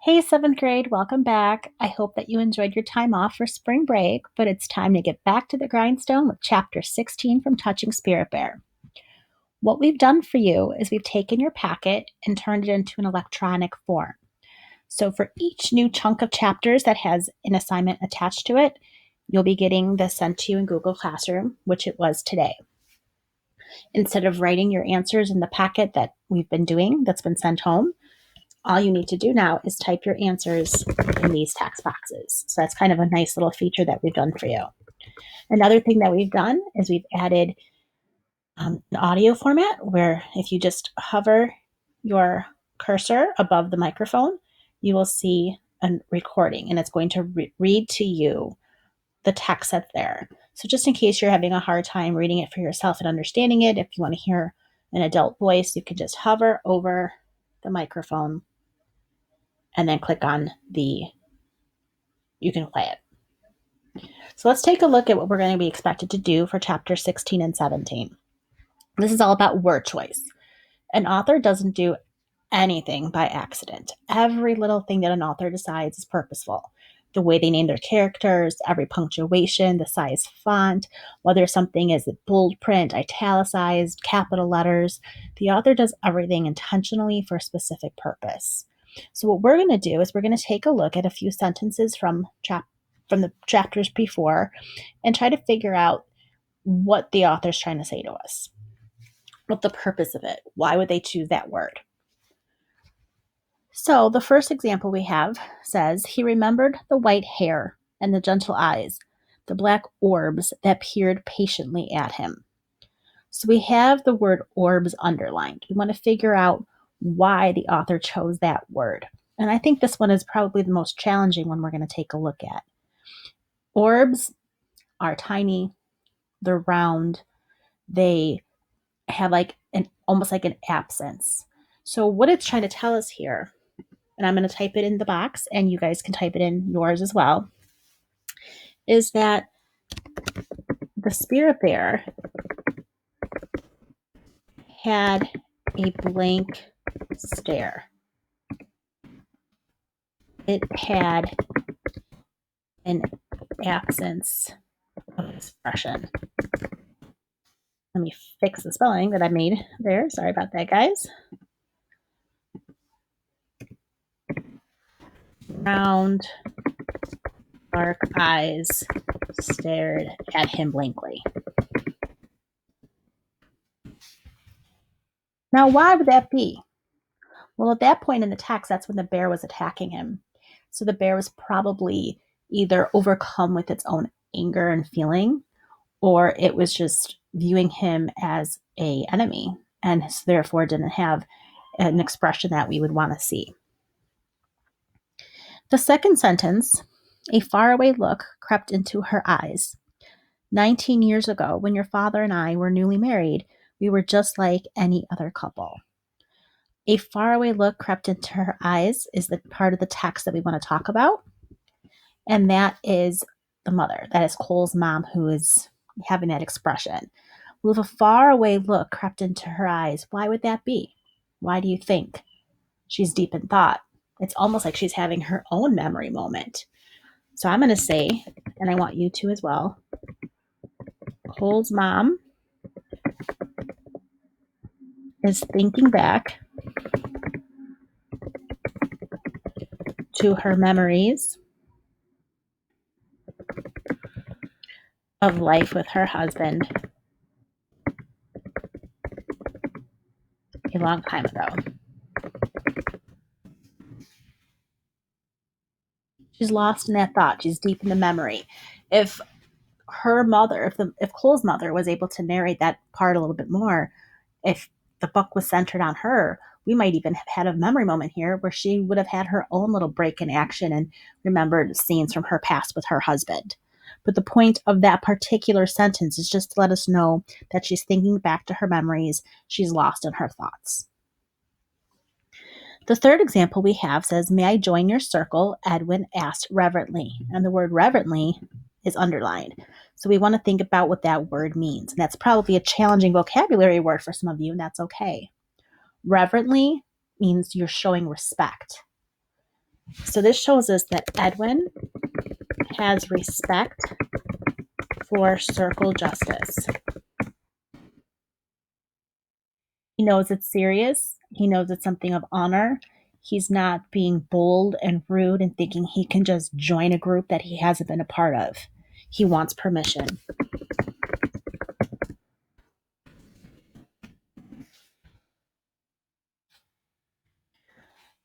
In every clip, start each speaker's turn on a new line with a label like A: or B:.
A: Hey, seventh grade, welcome back. I hope that you enjoyed your time off for spring break, but it's time to get back to the grindstone with chapter 16 from Touching Spirit Bear. What we've done for you is we've taken your packet and turned it into an electronic form. So for each new chunk of chapters that has an assignment attached to it, you'll be getting this sent to you in Google Classroom, which it was today. Instead of writing your answers in the packet that we've been doing that's been sent home, all you need to do now is type your answers in these text boxes. So that's kind of a nice little feature that we've done for you. Another thing that we've done is we've added an audio format where if you just hover your cursor above the microphone, you will see a recording and it's going to read to you the text that's there. So just in case you're having a hard time reading it for yourself and understanding it, if you want to hear an adult voice, you can just hover over the microphone and then click on you can play it. So let's take a look at what we're going to be expected to do for chapter 16 and 17. This is all about word choice. An author doesn't do anything by accident. Every little thing that an author decides is purposeful. The way they name their characters, every punctuation, the size font, whether something is bold print, italicized, capital letters, the author does everything intentionally for a specific purpose. So what we're going to do is we're going to take a look at a few sentences from the chapters before and try to figure out what the author's trying to say to us. What the purpose of it? Why would they choose that word? So the first example we have says, he remembered the white hair and the gentle eyes, the black orbs that peered patiently at him. So we have the word orbs underlined. We want to figure out why the author chose that word. And I think this one is probably the most challenging one we're going to take a look at. Orbs are tiny, they're round, they have almost like an absence. So what it's trying to tell us here, and I'm going to type it in the box and you guys can type it in yours as well, is that the spirit bear had a blank stare. It had an absence of expression. Let me fix the spelling that I made there. Sorry about that, guys. Round, dark eyes stared at him blankly. Now, why would that be? Well, at that point in the text, that's when the bear was attacking him. So the bear was probably either overcome with its own anger and feeling, or it was just viewing him as an enemy and therefore didn't have an expression that we would want to see. The second sentence, a faraway look crept into her eyes. 19 years ago, when your father and I were newly married, we were just like any other couple. A faraway look crept into her eyes is the part of the text that we want to talk about. And that is the mother. That is Cole's mom who is having that expression. Well, if a faraway look crept into her eyes, why would that be? Why do you think? She's deep in thought. It's almost like she's having her own memory moment. So I'm going to say, and I want you to as well, Cole's mom is thinking back to her memories of life with her husband a long time ago. She's lost in that thought. She's deep in the memory. If her mother, if Cole's mother was able to narrate that part a little bit more, if the book was centered on her, we might even have had a memory moment here where she would have had her own little break in action and remembered scenes from her past with her husband. But the point of that particular sentence is just to let us know that she's thinking back to her memories. She's lost in her thoughts. The third example we have says, may I join your circle? Edwin asked reverently. And the word reverently is underlined. So we want to think about what that word means. And that's probably a challenging vocabulary word for some of you, and that's okay. Reverently means you're showing respect. So this shows us that Edwin has respect for circle justice. He knows it's serious. He knows it's something of honor. He's not being bold and rude and thinking he can just join a group that he hasn't been a part of. He wants permission.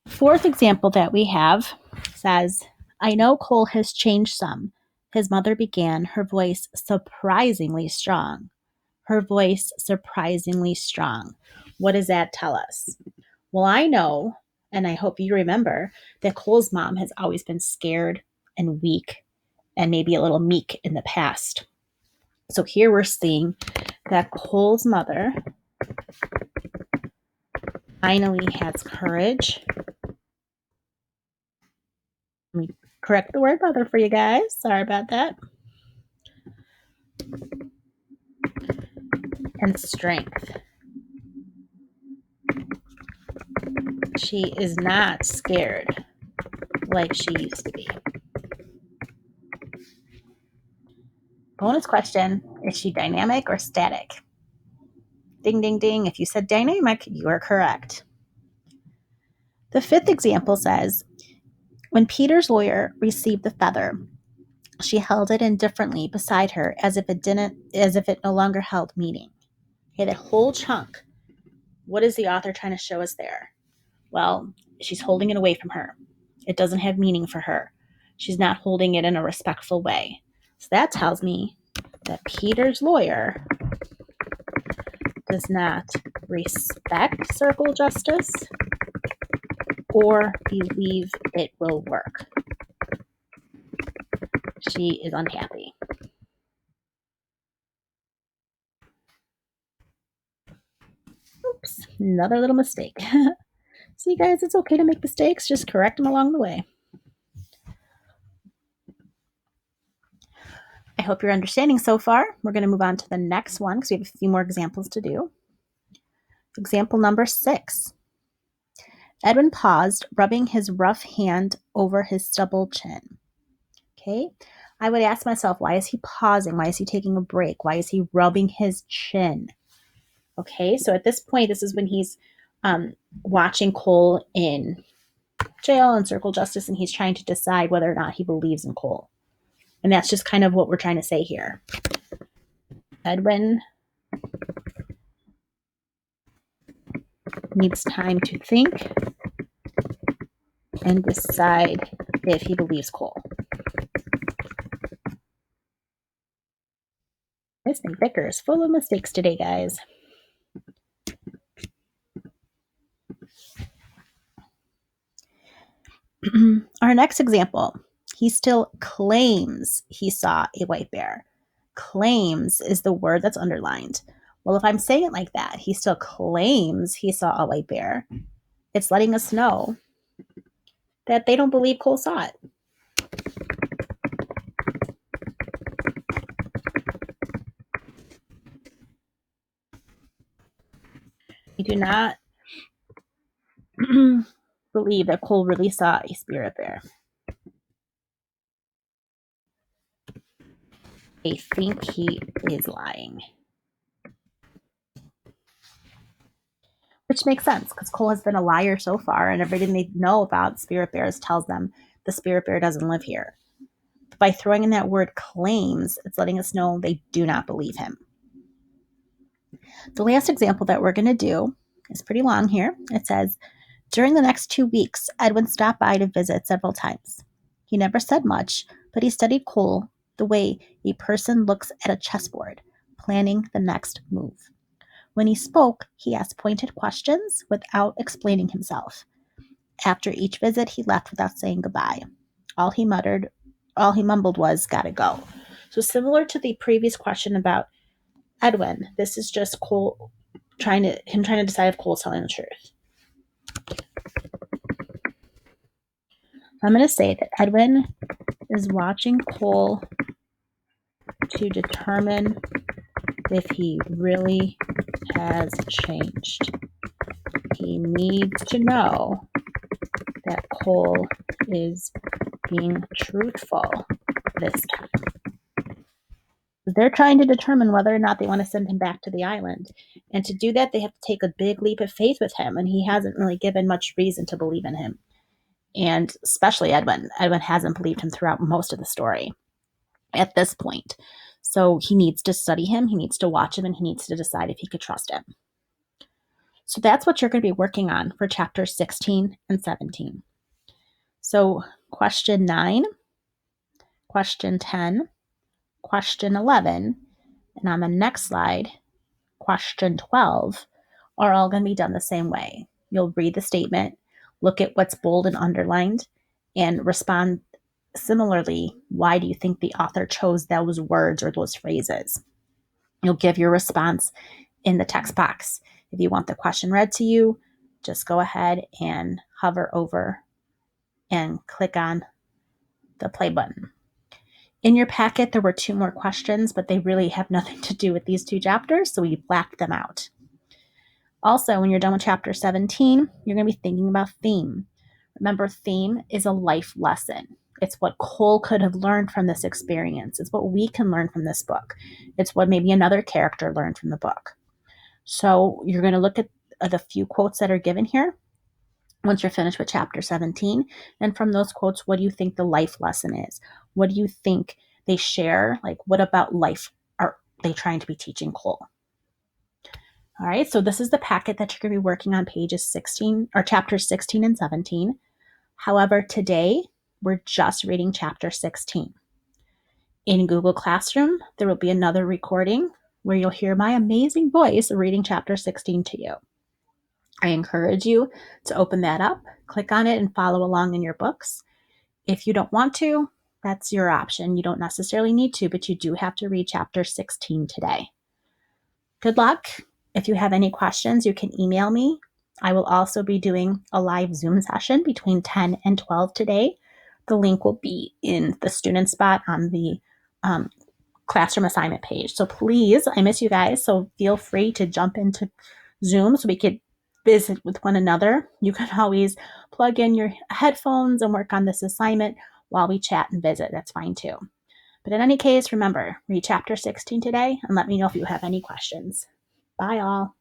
A: Fourth example that we have says, I know Cole has changed some. His mother began, her voice surprisingly strong. Her voice surprisingly strong. What does that tell us? Well, I know, and I hope you remember, that Cole's mom has always been scared and weak and maybe a little meek in the past. So here we're seeing that Cole's mother finally has courage. Let me correct the word mother for you guys. Sorry about that. And strength. She is not scared like she used to be. Bonus question, is she dynamic or static? Ding, ding, ding. If you said dynamic, you are correct. The fifth example says, when Peter's lawyer received the feather, she held it indifferently beside her as if it no longer held meaning. Okay, that whole chunk. What is the author trying to show us there? Well, she's holding it away from her. It doesn't have meaning for her. She's not holding it in a respectful way. So that tells me that Peter's lawyer does not respect circle justice or believe it will work. She is unhappy. Oops, another little mistake. See, guys, it's okay to make mistakes. Just correct them along the way. I hope you're understanding so far. We're going to move on to the next one because we have a few more examples to do. Example number 6. Edwin paused, rubbing his rough hand over his stubble chin. Okay, I would ask myself, why is he pausing? Why is he taking a break? Why is he rubbing his chin? Okay, so at this point, this is when he's watching Cole in jail and circle justice, and he's trying to decide whether or not he believes in Cole. And that's just kind of what we're trying to say here. Edwin needs time to think and decide if he believes Cole. This thing Vicker is full of mistakes today, guys. Our next example, he still claims he saw a white bear. Claims is the word that's underlined. Well, if I'm saying it like that, he still claims he saw a white bear, it's letting us know that they don't believe Cole saw it. We do not believe that Cole really saw a spirit bear. They think he is lying. Which makes sense because Cole has been a liar so far, and everything they know about spirit bears tells them the spirit bear doesn't live here. But by throwing in that word claims, it's letting us know they do not believe him. The last example that we're going to do is pretty long here. It says, during the next 2 weeks, Edwin stopped by to visit several times. He never said much, but he studied Cole the way a person looks at a chessboard, planning the next move. When he spoke, he asked pointed questions without explaining himself. After each visit, he left without saying goodbye. All he mumbled was, gotta go. So similar to the previous question about Edwin, this is just Cole trying to decide if Cole's telling the truth. I'm going to say that Edwin is watching Cole to determine if he really has changed. He needs to know that Cole is being truthful this time. They're trying to determine whether or not they want to send him back to the island. And to do that, they have to take a big leap of faith with him, and he hasn't really given much reason to believe in him. And especially Edwin. Edwin hasn't believed him throughout most of the story at this point. So he needs to study him, he needs to watch him, and he needs to decide if he could trust him. So that's what you're going to be working on for chapters 16 and 17. So question 9, question 10, question 11, and on the next slide, question 12, are all going to be done the same way. You'll read the statement, look at what's bold and underlined, and respond similarly. Why do you think the author chose those words or those phrases? You'll give your response in the text box. If you want the question read to you, just go ahead and hover over and click on the play button. In your packet, there were 2 more questions, but they really have nothing to do with these 2 chapters, so we blacked them out. Also, when you're done with chapter 17, you're going to be thinking about theme. Remember, theme is a life lesson. It's what Cole could have learned from this experience. It's what we can learn from this book. It's what maybe another character learned from the book. So you're going to look at the few quotes that are given here once you're finished with chapter 17. And from those quotes, what do you think the life lesson is? What do you think they share? Like, what about life are they trying to be teaching Cole? All right, so this is the packet that you're going to be working on pages 16 or chapters 16 and 17. However, today we're just reading chapter 16. In Google Classroom, there will be another recording where you'll hear my amazing voice reading chapter 16 to you. I encourage you to open that up, click on it, and follow along in your books. If you don't want to, that's your option. You don't necessarily need to, but you do have to read chapter 16 today. Good luck. If you have any questions, you can email me. I will also be doing a live Zoom session between 10 and 12 today. The link will be in the student spot on the classroom assignment page. So please, I miss you guys, so feel free to jump into Zoom so we could visit with one another. You can always plug in your headphones and work on this assignment while we chat and visit. That's fine too. But in any case, remember, read chapter 16 today and let me know if you have any questions. Bye all.